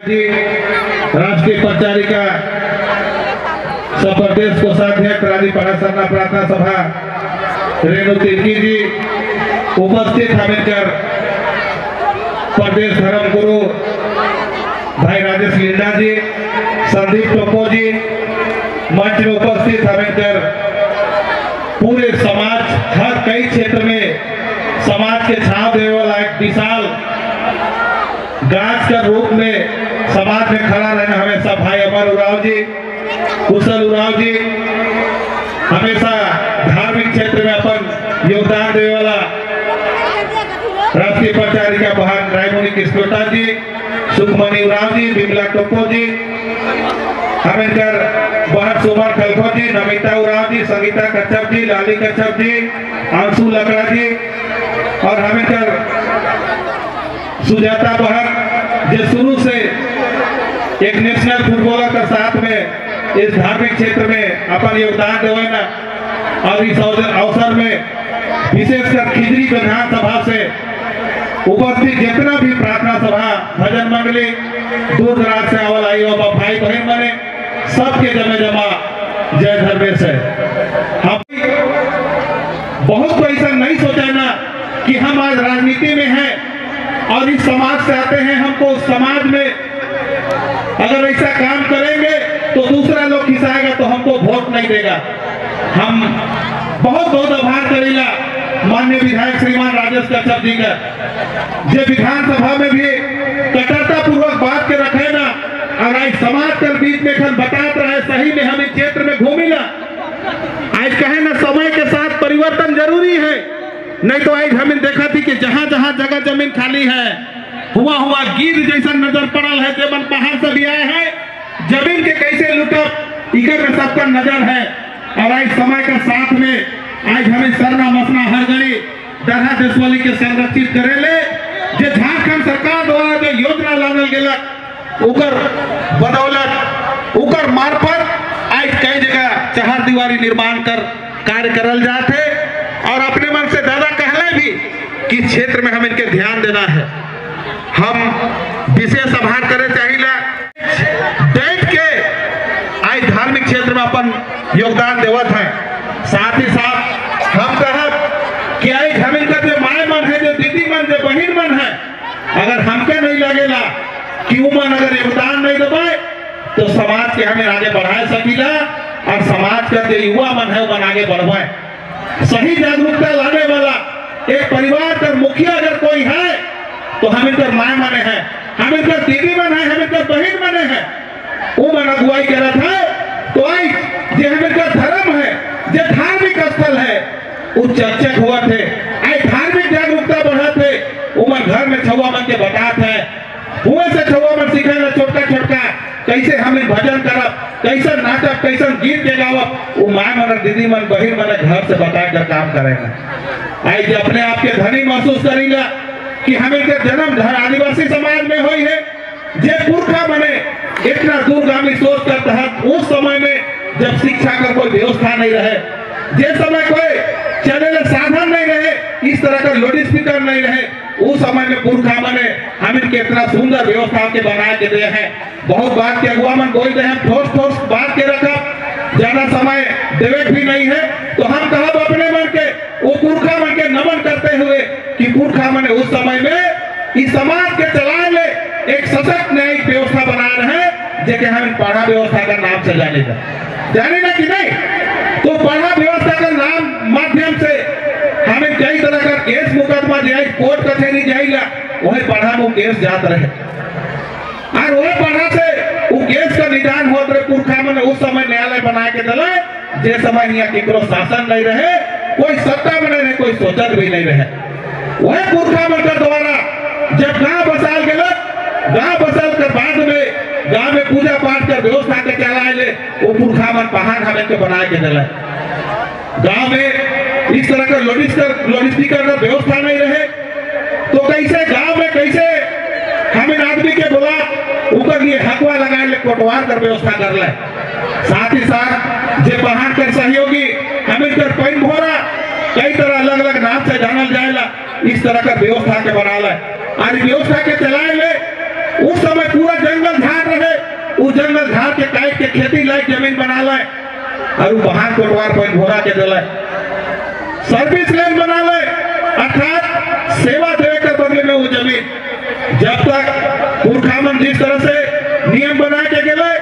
राष्ट्रीय परिचारिका प्रदेश कोषाध्यक्ष राजीपाड़ा सरना प्रार्थना सभा रेणु तिर्की जी उपस्थित हमेकर प्रदेश धर्म गुरु भाई राजेश लिंडा जी, संदीप टोपो जी, मंच में उपस्थित हमेकर पूरे समाज हर कई क्षेत्र में समाज के छाव देने वाला एक विशाल गाज का रूप में समाज में खड़ा रहना हमेशा भाई अमर उराव जी, कुशल उराव जी, हमेशा धार्मिक क्षेत्र में अपन योगदान देने वाला राष्ट्रीय परिचारिका बहन रायमुनी कृष्णोटा जी, सुखमणि उराव जी, बिमला टोपो जी, हमेकर बहन सुमन खलखो जी, नमिता उराव जी, संगीता कच्छप जी, लाली कच्छप जी, अंशु लकड़ा जी और हमेकर सुजाता बहन जो शुरू से एक नेशनल फुटबॉलर के साथ में इस धार्मिक क्षेत्र में अपन योगदान देवे ना और इस अवसर में विशेषकर खिजरी विधानसभा से उपस्थित जितना भी प्रार्थना सभा भजन मंडली दूर दराज से आवल आई हो भाई बहन बने सबके जमा जय धर्मेश है। हम बहुत तो ऐसा नहीं सोचा ना कि हम आज राजनीति में हैं और इस समाज से आते हैं, हमको समाज में अगर ऐसा काम करेंगे तो दूसरा लोग खिसाएगा तो हमको वोट नहीं देगा। हम बहुत बहुत आभार करेगा माननीय विधायक श्रीमान राजेश कच्छप जी का, जो विधानसभा में भी कट्टरता पूर्वक बात के रखे ना और आज समाज के बीच में खन बताते रहे सही में हम इस क्षेत्र में घूमिला। आज कहे ना समय के साथ परिवर्तन जरूरी है, नहीं तो आज हमें देखा थी कि जहां जहां जगह जमीन खाली है हुआ गिर जैसा नजर पड़ल है, जब बाहर से भी आए हैं जमीन के कैसे लुटब इकर में सबका नजर है। और आज समय के साथ में आज हमें सरना मसना हर घड़ी दरहा देशवाली के संरक्षित करे ले जो झारखंड सरकार द्वारा जो योजना लानल गेलक उकर बदौलत उकर मार्फत आज कई जगह चहार दीवारी निर्माण कर कार्य करल जाते और अपने मन से दादा कहले भी कि क्षेत्र में हम इनके ध्यान देना है। हम विशेष आभार करे चाहिए बैठ के आज धार्मिक क्षेत्र में अपन योगदान देवत है। साथ ही साथ हम कहब कि आज हम इनका जो माय मन है, जो दीदी मन, जो बहन मन है, अगर हमके नहीं लगेला कि वो मन अगर योगदान नहीं दबाए तो समाज के हमें आगे बढ़ा सकीला और समाज का जो युवा मन है वो मन आगे बढ़वाए। सही जागरूकता लाने वाला एक परिवार का मुखिया अगर कोई है तो हम इनकर माय मने हैं, हम इनकर दीदी मन है, हम इनकर बहन मने हैं, वो मन अगुवाई करत है। तो आई जे हम इनका धर्म है, जो धार्मिक स्थल है वो चर्चक हुआ थे, आई धार्मिक जागरूकता बढ़ा थे, वो मन घर में छुआ मन के बतात है, हुए से छुआ मन सीखे ना छोटका छोटका कैसे हम भजन करब, कैसे नाटक, कैसे गीत के गावब, वो माय मन दीदी मन बहन मन घर से बता कर काम करेगा। आई अपने आप के धनी महसूस करेगा कि हमें के जन्म धर आदिवासी समाज में हुई है, जे पुरखा बने इतना दूरगामी सोच कर तहत उस समय में जब शिक्षा का कोई व्यवस्था नहीं रहे, जे समय कोई चले साधन नहीं रहे, इस तरह का लाउड स्पीकर नहीं रहे, उस समय में पुरखा बने हम इनके इतना सुंदर व्यवस्था के बना के दे हैं। बहुत बात के अगुआ मन बोल रहे हैं, ठोस ठोस बात के रखा, ज्यादा समय देवे भी नहीं है, तो हम कहा अपने मन के वो पुरखा मन के नमन करते हुए कि पुरखा मन उस समय में इस समाज के चलाए ले एक सशक्त न्यायिक व्यवस्था बना रहे हैं, जेके हम पढ़ा व्यवस्था का नाम से जाने ना कि नहीं। तो पढ़ा व्यवस्था का नाम माध्यम से हमें कई तरह का केस मुकदमा जाए कोर्ट कचहरी जाएगा, वही पढ़ा वो केस जात रहे और वही पढ़ा से वो केस का निदान होत रहे। पुरखा मन उस समय न्यायालय बना के दिला, जे समय यहाँ केकरो शासन नहीं रहे, कोई सत्ता में नहीं रहे, कोई सोचत भी नहीं रहे, वही पुरखा मन के द्वारा जब गांव बसाल गए, गांव बसाल के बाद में गांव में पूजा पाठ कर व्यवस्था के चलाए ले वो पुरखा मन पहाड़ हमें के बना के दिला। गांव में इस तरह का लाउड स्पीकर का व्यवस्था नहीं रहे तो कैसे गांव में कैसे हम इन आदमी के बोला ऊपर लिए हकवा लगाए ले कोटवार कर व्यवस्था कर ले। साथ ही साथ जे पहाड़ कर सहयोगी हम इनकर पैन भोरा कई तरह अलग अलग नाम से जानल जाएला, इस तरह का व्यवस्था के बना ले और व्यवस्था के चलाए ले। उस समय पूरा जंगल उ जंगल झाड़ के काट के खेती लायक जमीन बना ले और बहान कोटवार पर घोड़ा के दिले सर्विस लैंड बना ले, अर्थात सेवा देवे के बदले में वो जमीन जब तक पुरखामन जिस तरह से नियम बना के गए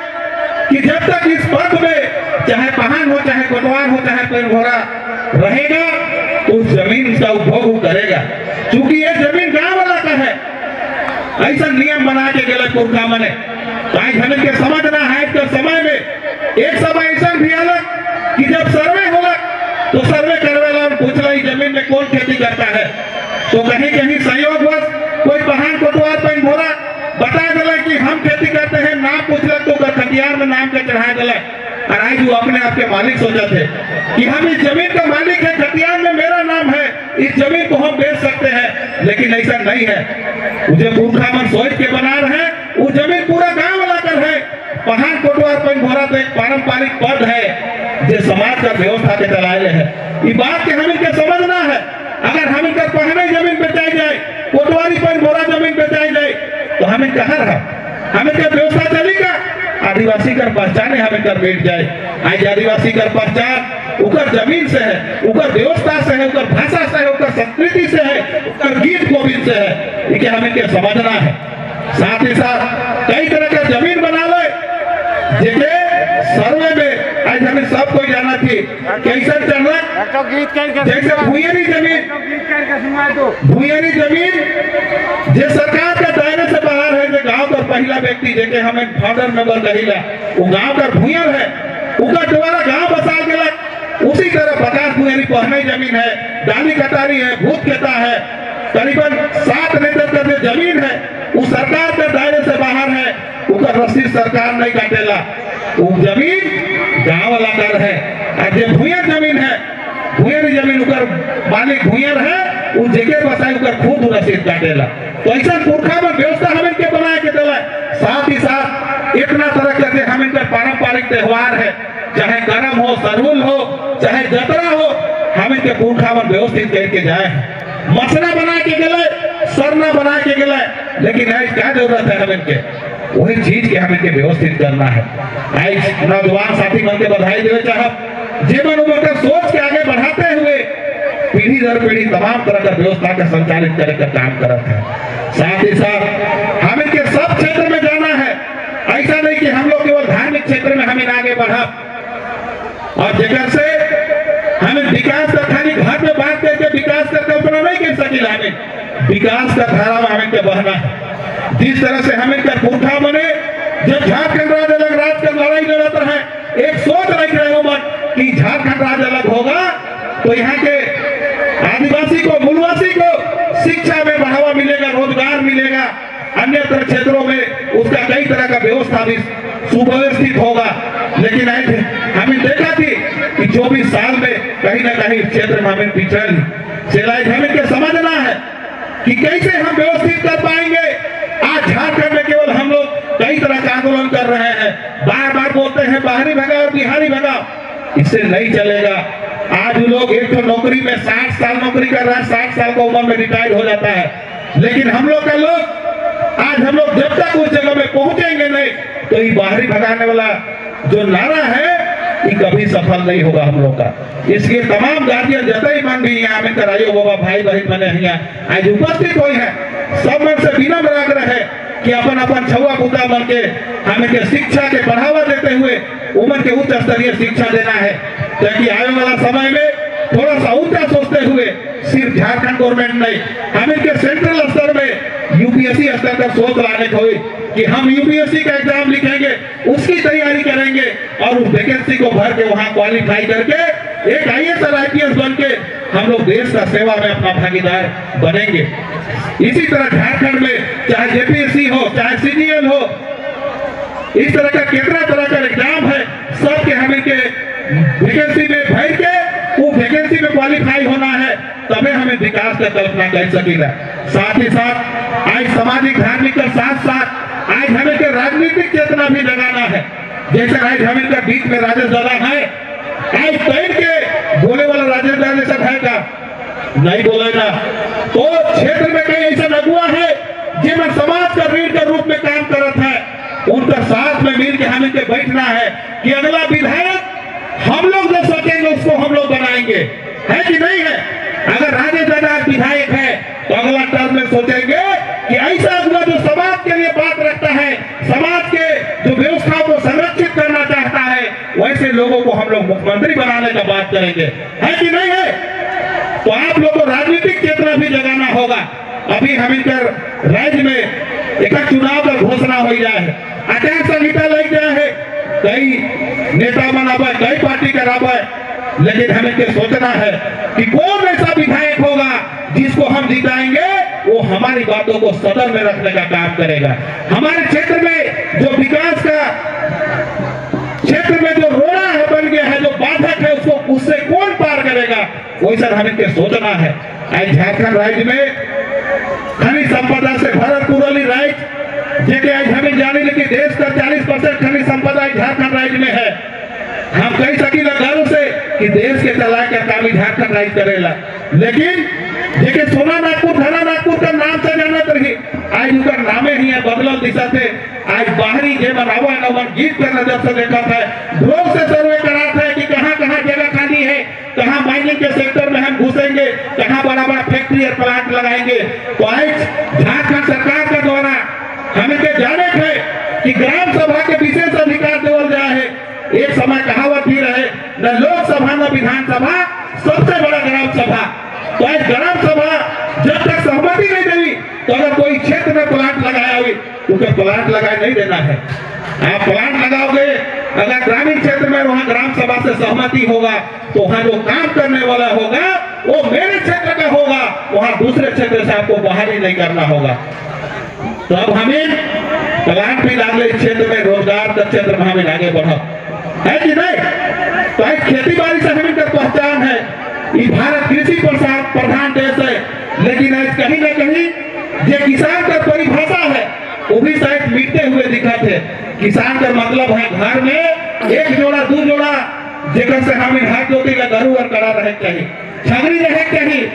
कि जब तक इस पद में चाहे पहान हो, चाहे कोटवार हो, चाहे पेड़ घोड़ा रहेगा तो उस जमीन का उपभोग करेगा। चूंकि ये जमीन गांव वाला का है, ऐसा नियम बना के गए पुरखामन ने। आज हमें के समझना है कि समय में एक समय ऐसा भी अलग कि जब सर्वे होला तो सर्वे करवेला और पूछला जमीन में कौन खेती करता है, तो कहीं कहीं सहयोगवश कोई पहान कोटवार पेड़ घोड़ा बता दिला कि हम खेती करते हैं, नाम पूछला तो खतियार में नाम के चढ़ा दिला। और आज वो अपने आप के मालिक सोचा थे कि हम इस जमीन का मालिक है, खतियार में मेरा नाम है, इस जमीन को हम बेच सकते हैं। लेकिन ऐसा नहीं है, मुझे पुरखामन सोच के बना रहे, वो जमीन पूरा गांव वाला कर है। पहान कोटवार पेड़ घोड़ा तो एक पारंपरिक पद है जो समाज का व्यवस्था के चलाए है। ये बात के हमें के समझना है। अगर हम इनका पहने जमीन बेचाई जाए, कोटवारी पेड़ घोड़ा जमीन बेचाई जाए तो हमें कहाँ रहा, हमें क्या व्यवस्था चलेगा? आदिवासी कर पहचाने हमें कर बैठ जाए। आज आदिवासी कर पहचान उकर जमीन से है, उकर व्यवस्था से है, उकर भाषा से है, उकर संस्कृति से है, उकर गीत गोविंद से है। ये हमें क्या समझना है। साथ ही साथ कई तरह का जमीन बना ले जेके सर्वे में आज हमें सब कोई जाना थी कैसा चल रहा, जैसे भूयरी जमीन, भूयरी जमीन जो सरकार का दायरे से बाहर है, जो गांव का पहला व्यक्ति जेके हमें फाउंडर मेंबर कहिला वो गांव का भूयर है, उनका द्वारा गांव बसा गया। उसी तरह 50 भूयरी पहने जमीन है, डाली कटारी है, भूत खेता है, करीबन 7 मीटर का जो जमीन है वो सरकार के दायरे से बाहर है, उसका रसीद सरकार नहीं काटेला, वो जमीन गांव वाला कर है। और जो भूयर जमीन है, भूयर जमीन उकर मालिक भूयर है, वो जगह बसाई उकर खुद रसीद काटेला। तो ऐसा पुरखा में व्यवस्था हमें के बनाए के दिला। साथ ही साथ इतना तरह के हमें का पारंपरिक त्योहार है, चाहे करम हो, सरहुल हो, चाहे जतरा हो, हमें के पुरखा में व्यवस्थित करके जाए। मसना बना के गए, सरना बना के गए, लेकिन आज क्या जरूरत है हमें के वही चीज के हमें के व्यवस्थित करना है। आज नौजवान साथी मन के बधाई देवे चाहब, जीवन उम्र का सोच के आगे बढ़ाते हुए पीढ़ी दर पीढ़ी तमाम तरह का व्यवस्था का संचालित करने का काम करते हैं। साथ ही साथ हमें के सब क्षेत्र में जाना है। ऐसा नहीं कि हम लोग केवल धार्मिक क्षेत्र में हमें आगे बढ़ा और जगह से हमें विकास का खाली घर में बात करके विकास का कल्पना नहीं कर सकी। हमें विकास का धारा में हमें के बहना है। जिस तरह से हमें का पुरखा बने जब झारखंड राज्य अलग राज्य का लड़ाई लड़त रहे, एक सोच रही रहे मन कि झारखंड राज्य अलग होगा तो यहाँ के आदिवासी को, मूलवासी को शिक्षा में बढ़ावा मिलेगा, रोजगार मिलेगा, अन्य क्षेत्रों में उसका कई तरह का व्यवस्था भी सुव्यवस्थित होगा। लेकिन हमें देखा थी कि 24 साल में कहीं ना कहीं क्षेत्र में हमें पिछड़ हमें क्या समझना है कि कैसे हम व्यवस्थित कर पाएंगे। आज झारखंड में केवल हम लोग कई तरह का आंदोलन कर रहे हैं, बार बार बोलते हैं बाहरी भगाओ, बिहारी भगाओ, इससे नहीं चलेगा। आज लोग एक तो नौकरी में 60 साल नौकरी कर रहा है, 60 साल का उम्र में रिटायर हो जाता है, लेकिन हम लोग का लोग आज हम लोग जब तक उस जगह में पहुंचेंगे नहीं तो ये बाहरी भगाने वाला जो नारा है ये कभी सफल नहीं होगा हम लोग का। इसलिए तमाम गार्जियन जतई मन भी यहाँ में कराइयो बाबा भाई बहन बने यहाँ आज उपस्थित हुई है, सब मन से विनम्र आग्रह है कि अपन अपन छुआ पुता बन के हमें के शिक्षा के बढ़ावा देते हुए उम्र के उच्च स्तरीय शिक्षा देना है, ताकि आने वाला समय में थोड़ा सा ऊंचा सोचते हुए सिर्फ झारखंड गवर्नमेंट नहीं, हमें के सेंट्रल स्तर में यूपीएससी स्तर का सोच लाने को कि हम यूपीएससी का एग्जाम लिखेंगे, उसकी तैयारी करेंगे और उस वैकेंसी को भर के वहां क्वालिफाई करके एक आईएएस और आईपीएस बन के हम लोग देश का सेवा में अपना भागीदार बनेंगे। इसी तरह झारखंड में चाहे जेपीएससी हो, चाहे सीजीएल हो, इस तरह का कितना तरह का एग्जाम है, सबके हमें के वैकेंसी में भर के वो वैकेंसी में क्वालिफाई होना है, तभी हमें विकास का कल्पना कर सकेगा। साथ ही साथ आज सामाजिक धार्मिक के साथ साथ आज हमें के राजनीतिक चेतना भी लगाना है। जैसे आज हमें के बीच में राजेश दादा है, आज पैर के बोले वाला राजेश दादा सब है का नहीं बोलेगा, तो क्षेत्र में कई ऐसा अगुआ है जिनमें समाज का रीढ़ के रूप में काम करता है, उनका साथ में मिल के हमें के बैठना है कि अगला विधायक हम लोग जो सोचेंगे उसको हम लोग बनाएंगे, है कि नहीं है। अगर राजेश दादा विधायक है तो अगला टर्म में सोचेंगे कि ऐसा अगला जो समाज के लिए बात रखता है, समाज के जो व्यवस्था को संरक्षित करना चाहता है, वैसे लोगों को हम लोग मुख्यमंत्री बनाने का बात करेंगे, है कि नहीं है। तो आप लोग को राजनीतिक चेतना भी जगाना होगा। अभी हमिलकर राज्य में एक चुनाव का घोषणा हो जाए, आचार संहिता लग जाए है, कई नेता बनावे, कई पार्टी करावे, लेकिन हमें के सोचना है कि कौन ऐसा विधायक होगा जिसको हम जिताएंगे, वो हमारी बातों को सदन में रखने का काम करेगा। हमारे क्षेत्र में जो विकास का क्षेत्र में जो रोड़ा है बन गया है, जो बाधक है, उसको उससे कौन पार करेगा, वैसा हमें के सोचना है। आज झारखंड राज्य में खनिज संपदा से भरल पूरल राज्य, जेके आज हमें जाने कि देश का 40% खनिज संपदा झारखंड राज्य में है। हम कह सकी गर्व से कि देश के चलाए का काम झारखंड राज्य करेला, लेकिन जेके सोना नागपुर धना नागपुर का नाम से जानत रही, आज उनका नामे ही है बदलल दिशा से। आज बाहरी जे बनावा है ना गीत का नजर से देखा है, ड्रोन से सर्वे कराता है कि कहाँ कहाँ जगह खाली है, कहाँ माइनिंग के सेक्टर में हम घुसेंगे, कहाँ बड़ा बड़ा फैक्ट्री और प्लांट लगाएंगे। तो आज झारखंड सरकार के द्वारा हमें के जाने है कि ग्राम सभा के विशेष अधिकार देवल जाए है। एक समय कहावत भी रहे, न लोकसभा न विधानसभा, सबसे बड़ा ग्राम सभा। तो आज ग्राम सभा जब तक सहमति नहीं देगी, तो अगर कोई क्षेत्र में प्लांट लगाया हुई, उसे प्लांट लगाए नहीं देना है। आप प्लांट लगाओगे, अगर ग्रामीण क्षेत्र में वहां ग्राम सभा से सहमति होगा, तो वहां जो काम करने वाला होगा वो मेरे क्षेत्र का होगा, वहां दूसरे क्षेत्र से आपको बाहर ही नहीं करना होगा। तो अब हमें प्लांट भी लागले इस क्षेत्र में, रोजगार का क्षेत्र में हमें आगे बढ़ा, है कि नहीं। तो आज खेती बाड़ी से हमें पहचान है, ये भारत कृषि प्रधान देश है, लेकिन आज कहीं ना कहीं जो किसान का परिभाषा है वो भी शायद मिटते हुए दिखते है। किसान का मतलब है घर में एक जोड़ा दो जोड़ा जेकर से हम हाथ जोती का गरू और करा रहे चाहिए, छगड़ी रहे चाहिए,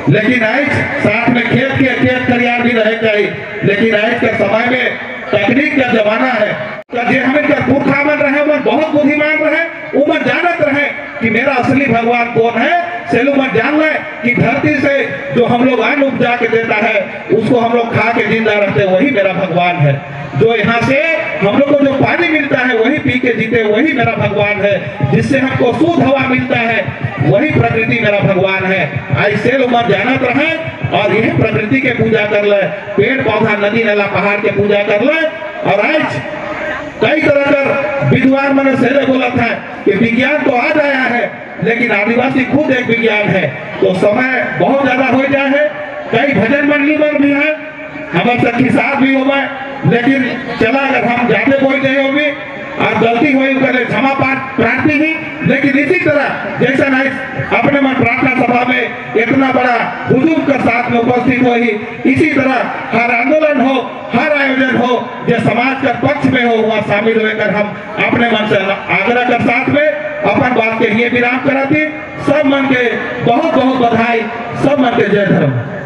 लेकिन आज साथ में खेत खलियान भी रहे चाहिए। लेकिन आज के समय में तकनीक का जमाना है, तो जे हमें का पुरखा मन रहे वो बहुत बुद्धिमान रहे, वो मन जानत रहे कि मेरा असली भगवान कौन है। सेलू मन जान ले कि धरती से जो हम लोग अन्न उपजा के देता है, उसको हम लोग खा के जिंदा रहते, वही मेरा भगवान है। जो यहाँ से हम लोग को जो पानी मिलता है वही पी के जीते, वही मेरा भगवान है। जिससे हमको शुद्ध हवा मिलता है, वही प्रकृति मेरा भगवान है। आज सेल उमर जानत रहे और यही प्रकृति के पूजा कर ले, पेड़ पौधा नदी नाला पहाड़ के पूजा कर ले। और आज कई तरह का विद्वान मैंने सेले बोला था कि विज्ञान तो आज आया है, लेकिन आदिवासी खुद एक विज्ञान है। तो समय बहुत ज्यादा हो जाए है, कई भजन मंडली में भी है, हमारे सखी साथ भी हो गए, लेकिन चला अगर हम जाते कोई नहीं होगी और गलती हुई करे क्षमा प्रार्थी ही। लेकिन इसी तरह जैसा नहीं अपने मन प्रार्थना सभा में इतना बड़ा हुजूम के साथ में उपस्थित हुई, इसी तरह हर आंदोलन हो, हर आयोजन हो जो समाज के पक्ष में हो, वहाँ शामिल होकर हम अपने मन से आग्रह कर साथ में अपन बात के लिए विराम कराती। सब मन के बहुत बहुत बधाई, सब मन के जय धर्म।